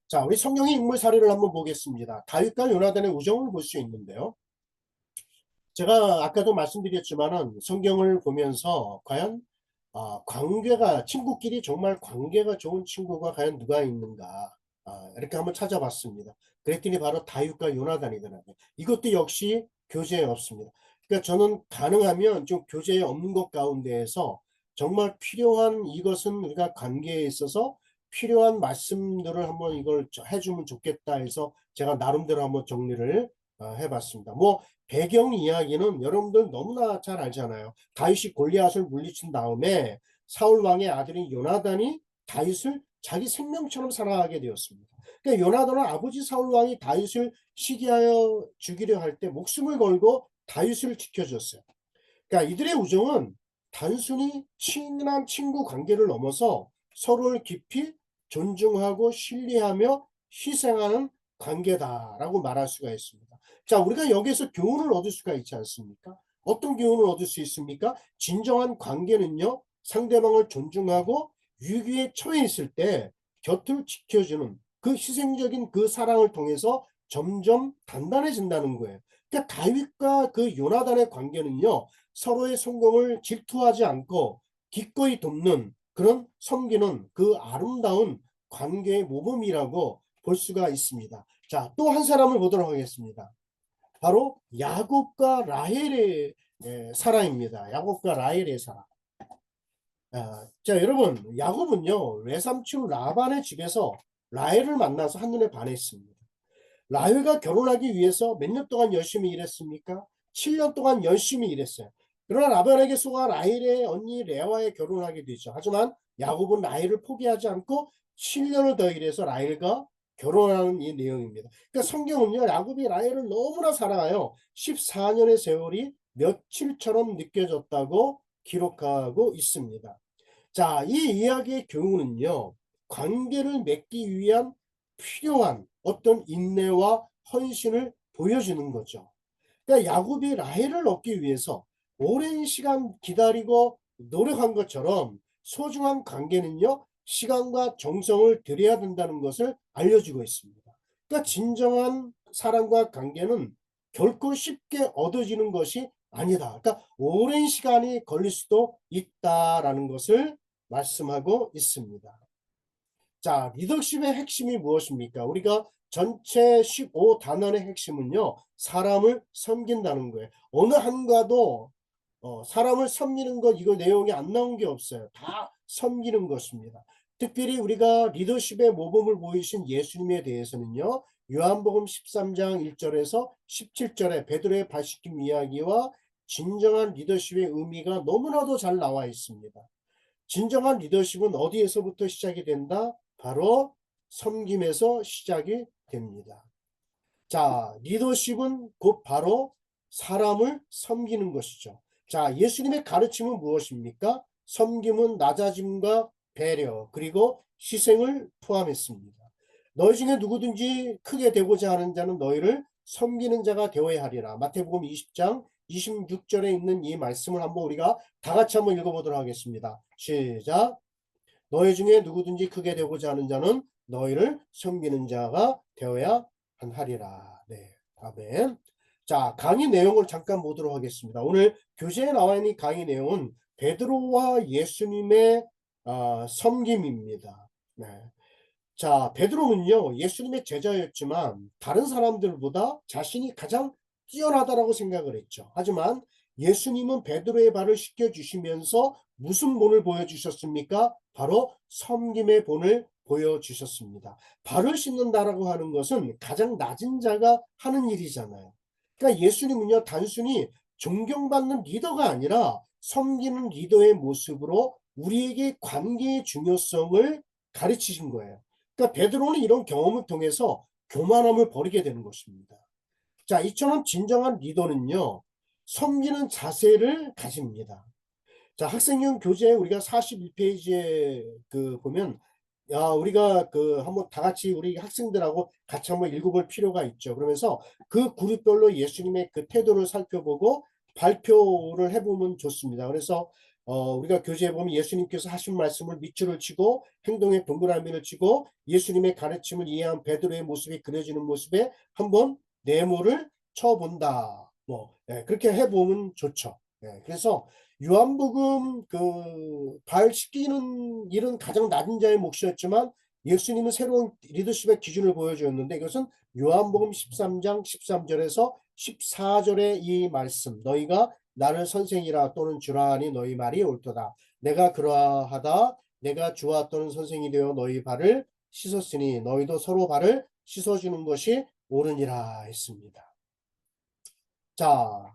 S1: 자, 우리 성경의 인물 사례를 한번 보겠습니다. 다윗과 요나단의 우정을 볼 수 있는데요. 제가 아까도 말씀드렸지만은 성경을 보면서 과연 관계가 친구끼리 정말 관계가 좋은 친구가 과연 누가 있는가 이렇게 한번 찾아봤습니다. 그랬더니 바로 다윗과 요나단이더라고요. 이것도 역시 교재에 없습니다. 그러니까 저는 가능하면 좀 교재에 없는 것 가운데에서 정말 필요한 이것은 우리가 관계에 있어서 필요한 말씀들을 한번 이걸 해주면 좋겠다 해서 제가 나름대로 한번 정리를 해봤습니다. 뭐 배경 이야기는 여러분들 너무나 잘 알잖아요. 다윗이 골리앗을 물리친 다음에 사울 왕의 아들인 요나단이 다윗을 자기 생명처럼 사랑하게 되었습니다. 그러니까 요나단은 아버지 사울 왕이 다윗을 시기하여 죽이려 할 때 목숨을 걸고 다윗을 지켜줬어요. 그러니까 이들의 우정은 단순히 친한 친구 관계를 넘어서 서로를 깊이 존중하고 신뢰하며 희생하는 관계다라고 말할 수가 있습니다. 자, 우리가 여기서 교훈을 얻을 수가 있지 않습니까? 어떤 교훈을 얻을 수 있습니까? 진정한 관계는요, 상대방을 존중하고 위기에 처해 있을 때 곁을 지켜주는 그 희생적인 그 사랑을 통해서 점점 단단해진다는 거예요. 그러니까 다윗과 그 요나단의 관계는요, 서로의 성공을 질투하지 않고 기꺼이 돕는 그런 섬기는 그 아름다운 관계의 모범이라고 볼 수가 있습니다. 자, 또 한 사람을 보도록 하겠습니다. 바로 야곱과 라헬의 사랑입니다. 야곱과 라헬의 사랑. 자, 여러분, 야곱은요, 외삼촌 라반의 집에서 라헬을 만나서 한눈에 반했습니다. 라헬과 결혼하기 위해서 몇 년 동안 열심히 일했습니까? 7년 동안 열심히 일했어요. 그러나 라반에게 속아 라헬의 언니 레아와의 결혼하게 되죠. 하지만 야곱은 라헬을 포기하지 않고 7년을 더 일해서 라헬과 결혼하는 이 내용입니다. 그러니까 성경은요, 야곱이 라헬을 너무나 사랑하여 14년의 세월이 며칠처럼 느껴졌다고 기록하고 있습니다. 자, 이 이야기의 교훈은요, 관계를 맺기 위한 필요한 어떤 인내와 헌신을 보여주는 거죠. 그러니까 야곱이 라헬을 얻기 위해서 오랜 시간 기다리고 노력한 것처럼 소중한 관계는요, 시간과 정성을 들여야 된다는 것을 알려주고 있습니다. 그러니까 진정한 사랑과 관계는 결코 쉽게 얻어지는 것이 아니다. 그러니까 오랜 시간이 걸릴 수도 있다라는 것을 말씀하고 있습니다. 자, 리더십의 핵심이 무엇입니까? 우리가 전체 15단원의 핵심은요, 사람을 섬긴다는 거예요. 어느 한가도 사람을 섬기는 것, 이거 내용이 안 나온 게 없어요. 다 섬기는 것입니다. 특별히 우리가 리더십의 모범을 보이신 예수님에 대해서는요, 요한복음 13장 1절에서 17절에 베드로의 발시킴 이야기와 진정한 리더십의 의미가 너무나도 잘 나와 있습니다. 진정한 리더십은 어디에서부터 시작이 된다? 바로 섬김에서 시작이 됩니다. 자, 리더십은 곧 바로 사람을 섬기는 것이죠. 자, 예수님의 가르침은 무엇입니까? 섬김은 낮아짐과 배려, 그리고 희생을 포함했습니다. 너희 중에 누구든지 크게 되고자 하는 자는 너희를 섬기는 자가 되어야 하리라. 마태복음 20장 26절에 있는 이 말씀을 한번 우리가 다 같이 한번 읽어보도록 하겠습니다. 시작. 너희 중에 누구든지 크게 되고자 하는 자는 너희를 섬기는 자가 되어야 하리라. 네, 아멘. 자, 강의 내용을 잠깐 보도록 하겠습니다. 오늘 교재에 나와 있는 강의 내용은 베드로와 예수님의 섬김입니다. 네. 자, 베드로는요, 예수님의 제자였지만 다른 사람들보다 자신이 가장 뛰어나다라고 생각을 했죠. 하지만 예수님은 베드로의 발을 씻겨주시면서 무슨 본을 보여주셨습니까? 바로 섬김의 본을 보여주셨습니다. 발을 씻는다라고 하는 것은 가장 낮은 자가 하는 일이잖아요. 그러니까 예수님은요, 단순히 존경받는 리더가 아니라 섬기는 리더의 모습으로 우리에게 관계의 중요성을 가르치신 거예요. 그러니까 베드로는 이런 경험을 통해서 교만함을 버리게 되는 것입니다. 자, 이처럼 진정한 리더는요, 섬기는 자세를 가집니다. 자, 학생용 교재 우리가 41페이지에 보면, 우리가 한번 다 같이 우리 학생들하고 같이 한번 읽어볼 필요가 있죠. 그러면서 그 그룹별로 예수님의 그 태도를 살펴보고 발표를 해보면 좋습니다. 그래서 우리가 교재에 보면 예수님께서 하신 말씀을 밑줄을 치고 행동에 동그라미를 치고 예수님의 가르침을 이해한 베드로의 모습이 그려지는 모습에 한번 네모를 쳐본다. 뭐 그렇게 해보면 좋죠. 그래서 요한복음 발 씻기는 일은 가장 낮은 자의 몫이었지만 예수님은 새로운 리더십의 기준을 보여주었는데, 이것은 요한복음 13장 13절에서 14절의 이 말씀, 너희가 나를 선생이라 또는 주라 하니 너희 말이 옳도다. 내가 그러하다. 내가 주와 또는 선생이 되어 너희 발을 씻었으니 너희도 서로 발을 씻어주는 것이 옳으니라 했습니다. 자,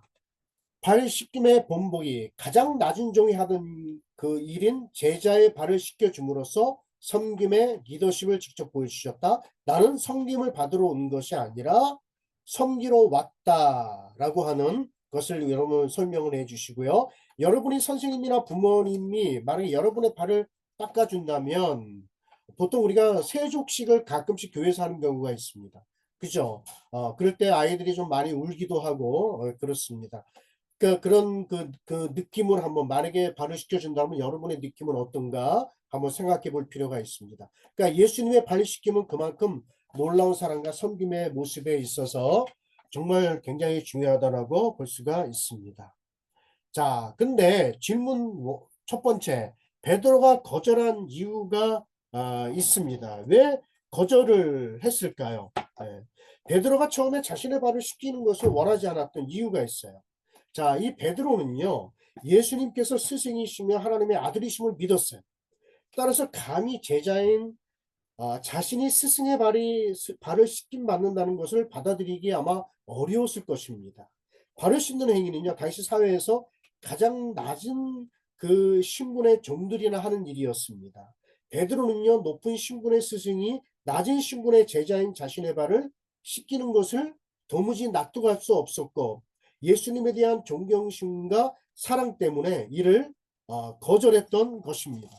S1: 발 씻김의 본보기, 가장 낮은 종이 하던 그 일인 제자의 발을 씻겨줌으로써 섬김의 리더십을 직접 보여주셨다. 나는 섬김을 받으러 온 것이 아니라 섬기러 왔다라고 하는 것을 여러분 설명을 해 주시고요. 여러분이 선생님이나 부모님이 만약에 여러분의 발을 닦아준다면 보통 우리가 세족식을 가끔씩 교회에서 하는 경우가 있습니다. 그죠? 그럴 때 아이들이 좀 많이 울기도 하고 그렇습니다. 그런 느낌을 한번, 만약에 발을 씻겨준다면 여러분의 느낌은 어떤가 한번 생각해 볼 필요가 있습니다. 그러니까 예수님의 발 씻김은 그만큼 놀라운 사랑과 섬김의 모습에 있어서 정말 굉장히 중요하다고 볼 수가 있습니다. 자, 근데 질문 첫 번째, 베드로가 거절한 이유가 있습니다. 왜 거절을 했을까요? 네. 베드로가 처음에 자신의 발을 씻기는 것을 원하지 않았던 이유가 있어요. 자, 이 베드로는요, 예수님께서 스승이시며 하나님의 아들이심을 믿었어요. 따라서 감히 제자인 자신이 스승의 발을 씻김 받는다는 것을 받아들이기 아마 어려웠을 것입니다. 발을 씻는 행위는요, 당시 사회에서 가장 낮은 그 신분의 종들이나 하는 일이었습니다. 베드로는요, 높은 신분의 스승이 낮은 신분의 제자인 자신의 발을 씻기는 것을 도무지 납득할 수 없었고, 예수님에 대한 존경심과 사랑 때문에 이를 거절했던 것입니다.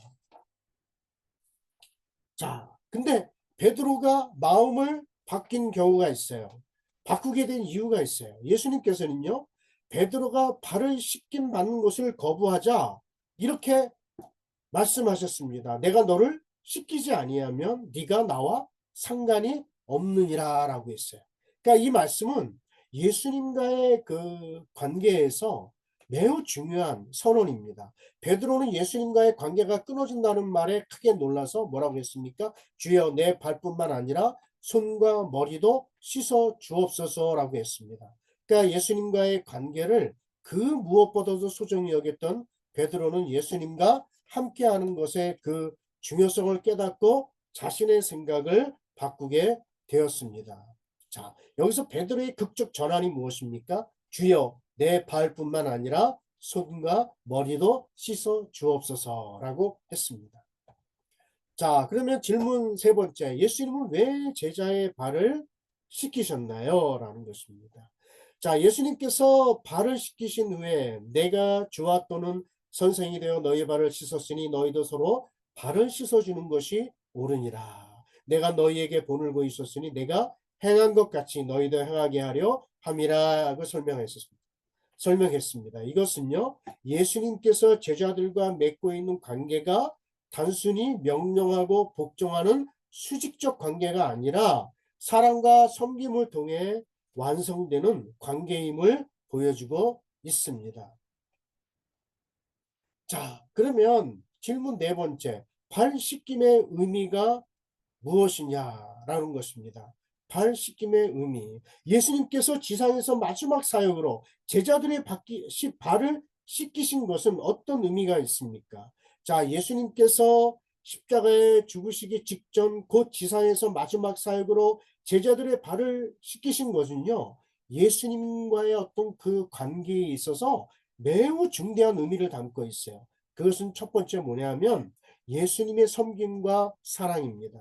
S1: 자, 근데 베드로가 마음을 바뀐 경우가 있어요. 바꾸게 된 이유가 있어요. 예수님께서는요, 베드로가 발을 씻김 받는 것을 거부하자 이렇게 말씀하셨습니다. 내가 너를 씻기지 아니하면 네가 나와 상관이 없느니라라고 했어요. 그러니까 이 말씀은 예수님과의 그 관계에서 매우 중요한 선언입니다. 베드로는 예수님과의 관계가 끊어진다는 말에 크게 놀라서 뭐라고 했습니까? 주여, 내 발뿐만 아니라 손과 머리도 씻어 주옵소서라고 했습니다. 그러니까 예수님과의 관계를 그 무엇보다도 소중히 여겼던 베드로는 예수님과 함께하는 것의 그 중요성을 깨닫고 자신의 생각을 바꾸게 되었습니다. 자, 여기서 베드로의 극적 전환이 무엇입니까? 주여, 내 발뿐만 아니라 손과 머리도 씻어 주옵소서라고 했습니다. 자, 그러면 질문 세 번째, 예수님은 왜 제자의 발을 씻기셨나요? 라는 것입니다. 자, 예수님께서 발을 씻기신 후에 내가 주와 또는 선생이 되어 너희 발을 씻었으니 너희도 서로 발을 씻어주는 것이 옳으니라. 내가 너희에게 본을 보이셨으니 내가 행한 것 같이 너희도 행하게 하려 함이라고 설명했습니다. 이것은요, 예수님께서 제자들과 맺고 있는 관계가 단순히 명령하고 복종하는 수직적 관계가 아니라 사랑과 섬김을 통해 완성되는 관계임을 보여주고 있습니다. 자, 그러면 질문 네 번째, 발 씻김의 의미가 무엇이냐라는 것입니다. 발 씻김의 의미. 예수님께서 지상에서 마지막 사역으로 제자들의 발을 씻기신 것은 어떤 의미가 있습니까? 자, 예수님께서 십자가에 죽으시기 직전 곧 지상에서 마지막 사역으로 제자들의 발을 씻기신 것은요, 예수님과의 어떤 그 관계에 있어서 매우 중대한 의미를 담고 있어요. 그것은 첫 번째 뭐냐면 예수님의 섬김과 사랑입니다.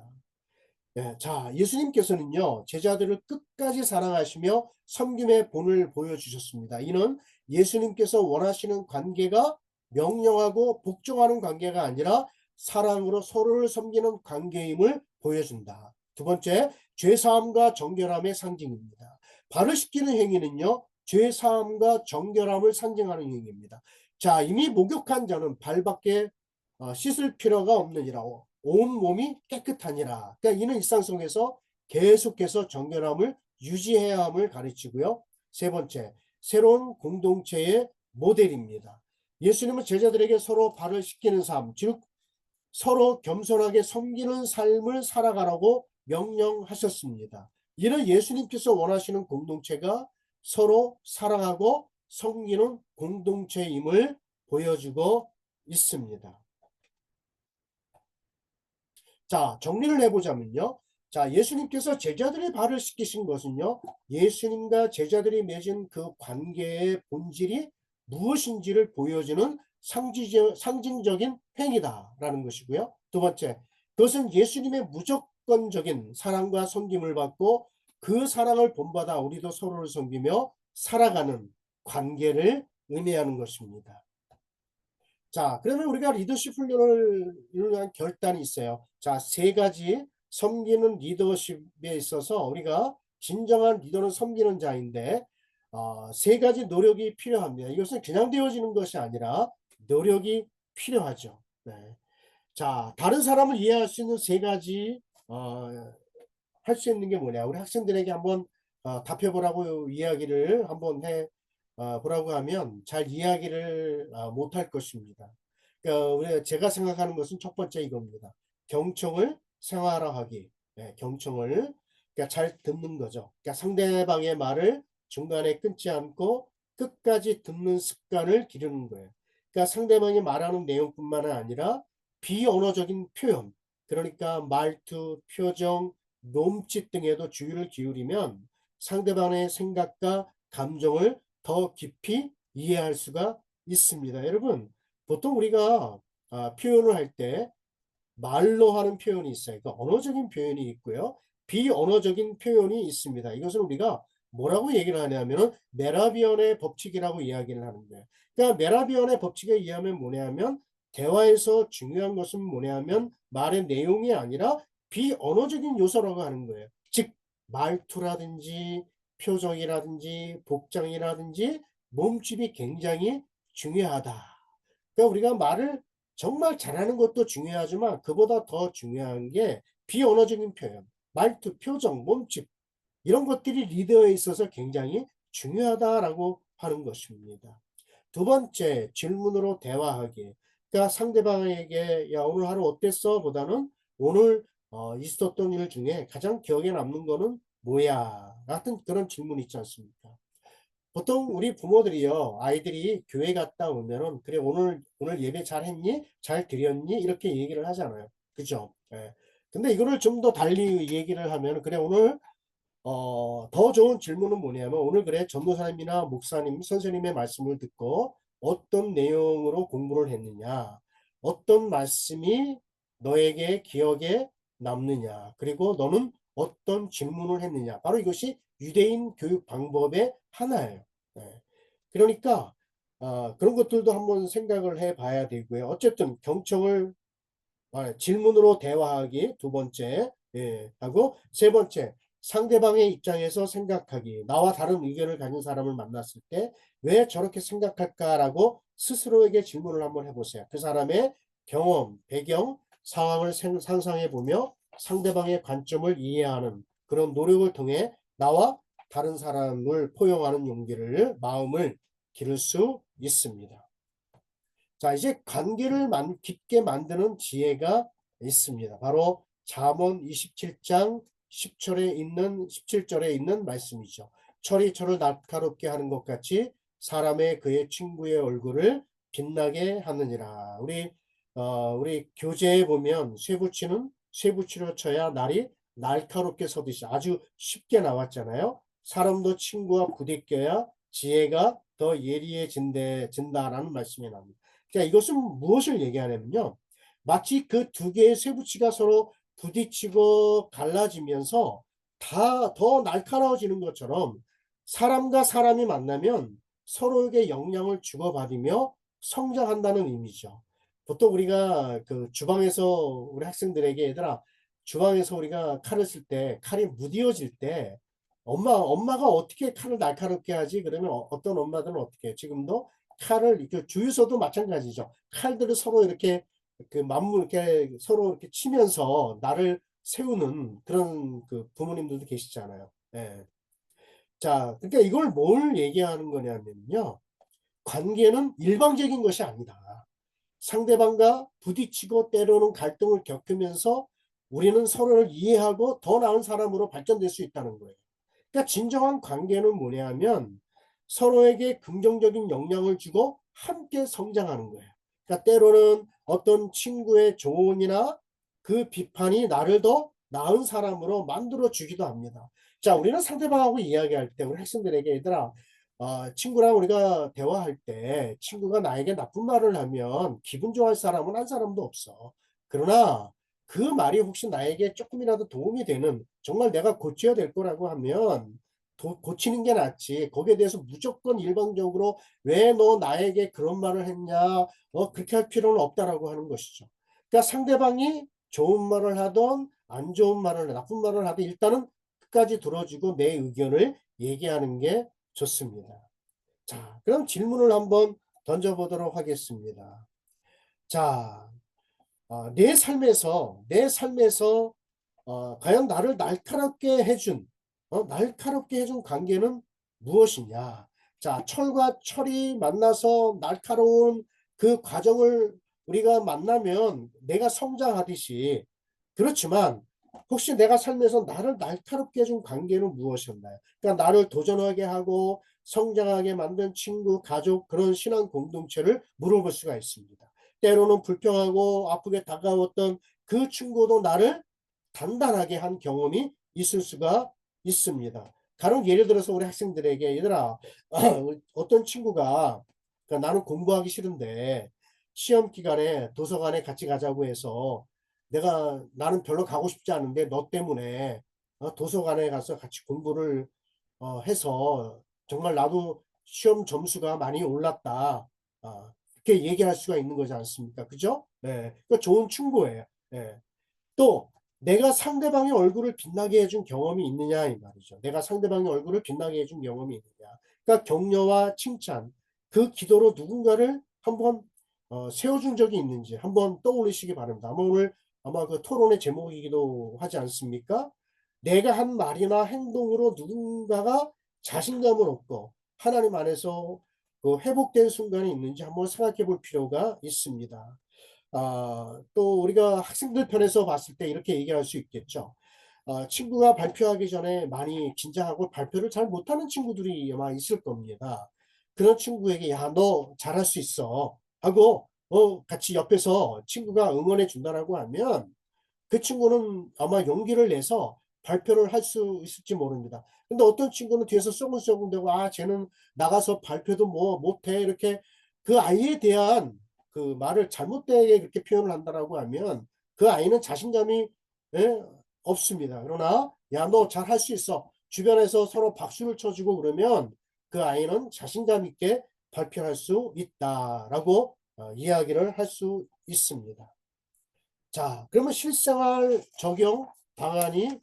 S1: 네, 자, 예수님께서는요, 제자들을 끝까지 사랑하시며 섬김의 본을 보여주셨습니다. 이는 예수님께서 원하시는 관계가 명령하고 복종하는 관계가 아니라 사랑으로 서로를 섬기는 관계임을 보여준다. 두 번째, 죄사함과 정결함의 상징입니다. 발을 씻기는 행위는요, 죄사함과 정결함을 상징하는 행위입니다. 자, 이미 목욕한 자는 발밖에 씻을 필요가 없느니라. 온 몸이 깨끗하니라. 그러니까 이는 일상 속에서 계속해서 정결함을 유지해야 함을 가르치고요. 세 번째, 새로운 공동체의 모델입니다. 예수님은 제자들에게 서로 발을 씻기는 삶, 즉 서로 겸손하게 섬기는 삶을 살아가라고 명령하셨습니다. 이는 예수님께서 원하시는 공동체가 서로 사랑하고 섬기는 공동체임을 보여주고 있습니다. 자, 정리를 해보자면요. 자, 예수님께서 제자들의 발을 씻기신 것은요, 예수님과 제자들이 맺은 그 관계의 본질이 무엇인지를 보여주는 상징적인 행위다라는 것이고요. 두 번째, 그것은 예수님의 무조건적인 사랑과 섬김을 받고 그 사랑을 본받아 우리도 서로를 섬기며 살아가는 관계를 의미하는 것입니다. 자, 그러면 우리가 리더십 훈련을 위한 결단이 있어요. 자, 세 가지 섬기는 리더십에 있어서 우리가 진정한 리더는 섬기는 자인데, 세 가지 노력이 필요합니다. 이것은 그냥 되어지는 것이 아니라 노력이 필요하죠. 네. 자, 다른 사람을 이해할 수 있는 세 가지, 할 수 있는 게 뭐냐. 우리 학생들에게 한번 답해보라고 이야기를 한번 해 보라고 하면 잘 이야기를 못할 것입니다. 그러니까 제가 생각하는 것은 첫 번째 이겁니다. 경청을 생활화하기. 네, 경청을 그러니까 잘 듣는 거죠. 그러니까 상대방의 말을 중간에 끊지 않고 끝까지 듣는 습관을 기르는 거예요. 그러니까 상대방이 말하는 내용뿐만 아니라 비언어적인 표현, 그러니까 말투, 표정, 몸짓 등에도 주의를 기울이면 상대방의 생각과 감정을 더 깊이 이해할 수가 있습니다. 여러분, 보통 우리가 표현을 할 때 말로 하는 표현이 있어요. 그러니까 언어적인 표현이 있고요. 비언어적인 표현이 있습니다. 이것을 우리가 뭐라고 얘기를 하냐면은 메라비언의 법칙이라고 이야기를 하는 거예요. 그러니까 메라비언의 법칙에 의하면 뭐냐면 대화에서 중요한 것은 뭐냐면 말의 내용이 아니라 비언어적인 요소라고 하는 거예요. 즉 말투라든지 표정이라든지 복장이라든지 몸집이 굉장히 중요하다. 그러니까 우리가 말을 정말 잘하는 것도 중요하지만 그보다 더 중요한 게 비언어적인 표현, 말투, 표정, 몸집 이런 것들이 리더에 있어서 굉장히 중요하다라고 하는 것입니다. 두 번째, 질문으로 대화하기. 그러니까 상대방에게 야 오늘 하루 어땠어? 보다는 오늘 있었던 일 중에 가장 기억에 남는 거는 뭐야? 같은 그런 질문 있지 않습니까? 보통 우리 부모들이요, 아이들이 교회 갔다 오면은, 그래, 오늘 예배 잘 했니? 잘 드렸니? 이렇게 얘기를 하잖아요. 그죠? 예. 근데 이거를 좀 더 달리 얘기를 하면, 그래, 오늘, 더 좋은 질문은 뭐냐면, 오늘 그래, 전도사님이나 목사님, 선생님의 말씀을 듣고 어떤 내용으로 공부를 했느냐? 어떤 말씀이 너에게 기억에 남느냐? 그리고 너는 어떤 질문을 했느냐? 바로 이것이 유대인 교육 방법의 하나예요. 네. 그러니까 그런 것들도 한번 생각을 해 봐야 되고요. 어쨌든 경청을 질문으로 대화하기 두 번째, 예, 하고 세 번째, 상대방의 입장에서 생각하기. 나와 다른 의견을 가진 사람을 만났을 때 왜 저렇게 생각할까라고 스스로에게 질문을 한번 해보세요. 그 사람의 경험, 배경, 상황을 상상해 보며 상대방의 관점을 이해하는 그런 노력을 통해 나와 다른 사람을 포용하는 용기를, 마음을 기를 수 있습니다. 자, 이제 관계를 깊게 만드는 지혜가 있습니다. 바로 잠언 27장 17절에 있는 말씀이죠. 철이 철을 날카롭게 하는 것 같이 사람의 그의 친구의 얼굴을 빛나게 하느니라. 우리 교재에 보면 쇠붙이로 쳐야 날이 날카롭게 서듯이 아주 쉽게 나왔잖아요. 사람도 친구와 부대껴야 지혜가 더 예리해진다라는 말씀이 나옵니다. 자, 이것은 무엇을 얘기하냐면요. 마치 그 두 개의 쇠붙이가 서로 부딪히고 갈라지면서 다 더 날카로워지는 것처럼 사람과 사람이 만나면 서로에게 영향을 주고받으며 성장한다는 의미죠. 보통 우리가 그 주방에서 우리 학생들에게 얘들아 주방에서 우리가 칼을 쓸 때 칼이 무뎌질 때 엄마가 어떻게 칼을 날카롭게 하지? 그러면 어떤 엄마들은 어떻게 해요? 지금도 칼을 이렇게 주유소도 마찬가지죠. 칼들을 서로 이렇게 그 맞물 이렇게 서로 이렇게 치면서 나를 세우는 그런 그 부모님들도 계시잖아요. 예. 자, 그러니까 이걸 뭘 얘기하는 거냐면요. 관계는 일방적인 것이 아니다. 상대방과 부딪히고 때로는 갈등을 겪으면서 우리는 서로를 이해하고 더 나은 사람으로 발전될 수 있다는 거예요. 그러니까 진정한 관계는 뭐냐면 서로에게 긍정적인 영향을 주고 함께 성장하는 거예요. 그러니까 때로는 어떤 친구의 조언이나 그 비판이 나를 더 나은 사람으로 만들어 주기도 합니다. 자, 우리는 상대방하고 이야기할 때 우리 학생들에게 얘들아 친구랑 우리가 대화할 때 친구가 나에게 나쁜 말을 하면 기분 좋아할 사람은 한 사람도 없어. 그러나 그 말이 혹시 나에게 조금이라도 도움이 되는 정말 내가 고쳐야 될 거라고 하면 고치는 게 낫지. 거기에 대해서 무조건 일방적으로 왜 너 나에게 그런 말을 했냐? 그렇게 할 필요는 없다라고 하는 것이죠. 그러니까 상대방이 좋은 말을 하던 안 좋은 말을 나쁜 말을 하든 일단은 끝까지 들어주고 내 의견을 얘기하는 게 좋습니다. 자, 그럼 질문을 한번 던져보도록 하겠습니다. 자, 내 삶에서 과연 나를 날카롭게 해준 관계는 무엇이냐? 자, 철과 철이 만나서 날카로운 그 과정을 우리가 만나면 내가 성장하듯이 그렇지만 혹시 내가 삶에서 나를 날카롭게 해준 관계는 무엇이었나요? 그러니까 나를 도전하게 하고 성장하게 만든 친구, 가족, 그런 신앙 공동체를 물어볼 수가 있습니다. 때로는 불평하고 아프게 다가왔던 그 친구도 나를 단단하게 한 경험이 있을 수가 있습니다. 간혹 예를 들어서 우리 학생들에게 얘들아 어떤 친구가 그러니까 나는 공부하기 싫은데 시험 기간에 도서관에 같이 가자고 해서 나는 별로 가고 싶지 않은데 너 때문에 도서관에 가서 같이 공부를 해서 정말 나도 시험 점수가 많이 올랐다. 그렇게 얘기할 수가 있는 거지 않습니까? 그죠? 네. 그 좋은 충고예요. 네. 또 내가 상대방의 얼굴을 빛나게 해준 경험이 있느냐 이 말이죠. 내가 상대방의 얼굴을 빛나게 해준 경험이 있느냐. 그러니까 격려와 칭찬, 그 기도로 누군가를 한번 세워준 적이 있는지 한번 떠올리시기 바랍니다. 아마 그 토론의 제목이기도 하지 않습니까? 내가 한 말이나 행동으로 누군가가 자신감을 얻고 하나님 안에서 그 회복된 순간이 있는지 한번 생각해 볼 필요가 있습니다. 또 우리가 학생들 편에서 봤을 때 이렇게 얘기할 수 있겠죠. 친구가 발표하기 전에 많이 긴장하고 발표를 잘 못하는 친구들이 아마 있을 겁니다. 그런 친구에게 야, 너 잘할 수 있어 하고 같이 옆에서 친구가 응원해 준다라고 하면 그 친구는 아마 용기를 내서 발표를 할 수 있을지 모릅니다. 근데 어떤 친구는 뒤에서 쏘근쏘근대고 쟤는 나가서 발표도 뭐 못해 이렇게 그 아이에 대한 그 말을 잘못되게 그렇게 표현을 한다라고 하면 그 아이는 자신감이 예, 없습니다. 그러나 야, 너 잘할 수 있어. 주변에서 서로 박수를 쳐주고 그러면 그 아이는 자신감 있게 발표할 수 있다라고 이야기를 할 수 있습니다. 자, 그러면 실생활 적용 방안이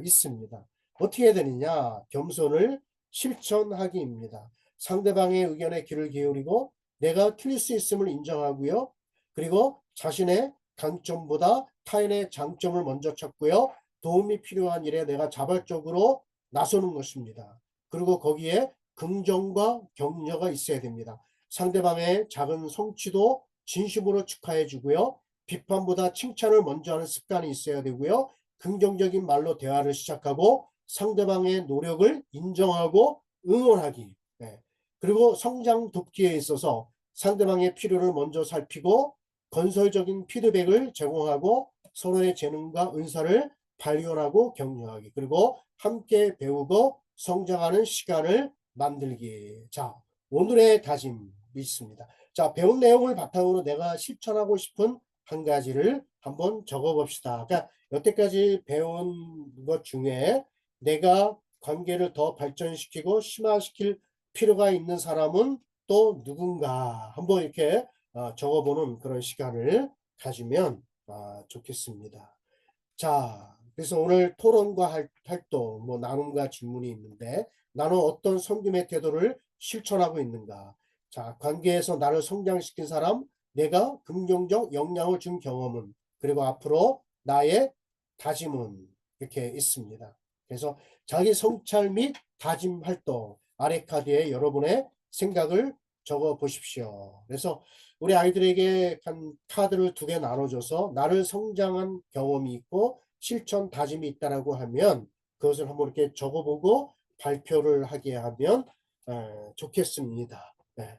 S1: 있습니다. 어떻게 해야 되느냐? 겸손을 실천하기입니다. 상대방의 의견에 귀를 기울이고 내가 틀릴 수 있음을 인정하고요. 그리고 자신의 강점보다 타인의 장점을 먼저 찾고요. 도움이 필요한 일에 내가 자발적으로 나서는 것입니다. 그리고 거기에 긍정과 격려가 있어야 됩니다. 상대방의 작은 성취도 진심으로 축하해 주고요. 비판보다 칭찬을 먼저 하는 습관이 있어야 되고요. 긍정적인 말로 대화를 시작하고 상대방의 노력을 인정하고 응원하기. 네. 그리고 성장 돕기에 있어서 상대방의 필요를 먼저 살피고 건설적인 피드백을 제공하고 서로의 재능과 은사를 발견하고 격려하기. 그리고 함께 배우고 성장하는 시간을 만들기. 자, 오늘의 다짐이 있습니다. 자, 배운 내용을 바탕으로 내가 실천하고 싶은 한 가지를 한번 적어봅시다. 그러니까 여태까지 배운 것 중에 내가 관계를 더 발전시키고 심화시킬 필요가 있는 사람은 또 누군가 한번 이렇게 적어보는 그런 시간을 가지면 좋겠습니다. 자, 그래서 오늘 토론과 활동, 뭐 나눔과 질문이 있는데 나는 어떤 섬김의 태도를 실천하고 있는가? 자, 관계에서 나를 성장시킨 사람, 내가 긍정적 영향을 준 경험은, 그리고 앞으로 나의 다짐은 이렇게 있습니다. 그래서 자기 성찰 및 다짐 활동 아래 카드에 여러분의 생각을 적어 보십시오. 그래서 우리 아이들에게 한 카드를 2개 나눠줘서 나를 성장한 경험이 있고 실천 다짐이 있다라고 하면 그것을 한번 이렇게 적어보고 발표를 하게 하면 좋겠습니다. 네.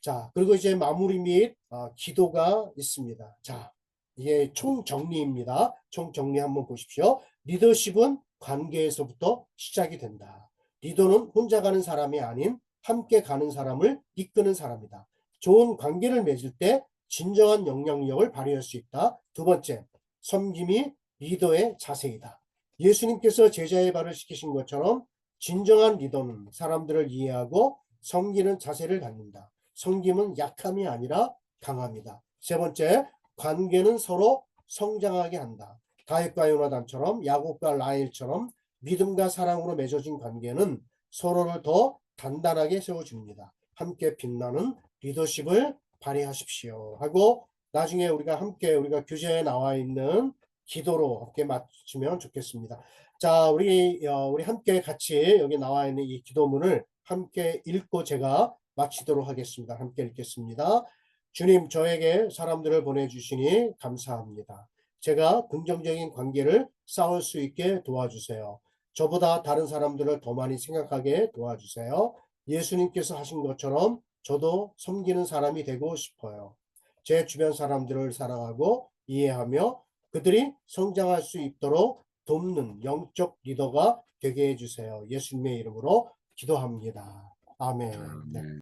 S1: 자, 그리고 이제 마무리 및 기도가 있습니다. 자, 이게 총정리입니다. 총정리 한번 보십시오. 리더십은 관계에서부터 시작이 된다. 리더는 혼자 가는 사람이 아닌 함께 가는 사람을 이끄는 사람이다. 좋은 관계를 맺을 때 진정한 영향력을 발휘할 수 있다. 2번째, 섬김이 리더의 자세이다. 예수님께서 제자의 발을 시키신 것처럼 진정한 리더는 사람들을 이해하고 섬기는 자세를 갖는다. 섬김은 약함이 아니라 강함이다. 3번째, 관계는 서로 성장하게 한다. 다윗과 요나단처럼 야곱과 라헬처럼 믿음과 사랑으로 맺어진 관계는 서로를 더 단단하게 세워줍니다. 함께 빛나는 리더십을 발휘하십시오. 하고 나중에 우리가 함께 우리가 교재에 나와 있는 기도로 함께 마치면 좋겠습니다. 자, 우리 함께 같이 여기 나와 있는 이 기도문을 함께 읽고 제가 마치도록 하겠습니다. 함께 읽겠습니다. 주님, 저에게 사람들을 보내주시니 감사합니다. 제가 긍정적인 관계를 쌓을 수 있게 도와주세요. 저보다 다른 사람들을 더 많이 생각하게 도와주세요. 예수님께서 하신 것처럼 저도 섬기는 사람이 되고 싶어요. 제 주변 사람들을 사랑하고 이해하며 그들이 성장할 수 있도록 돕는 영적 리더가 되게 해주세요. 예수님의 이름으로 기도합니다. 아멘. 네.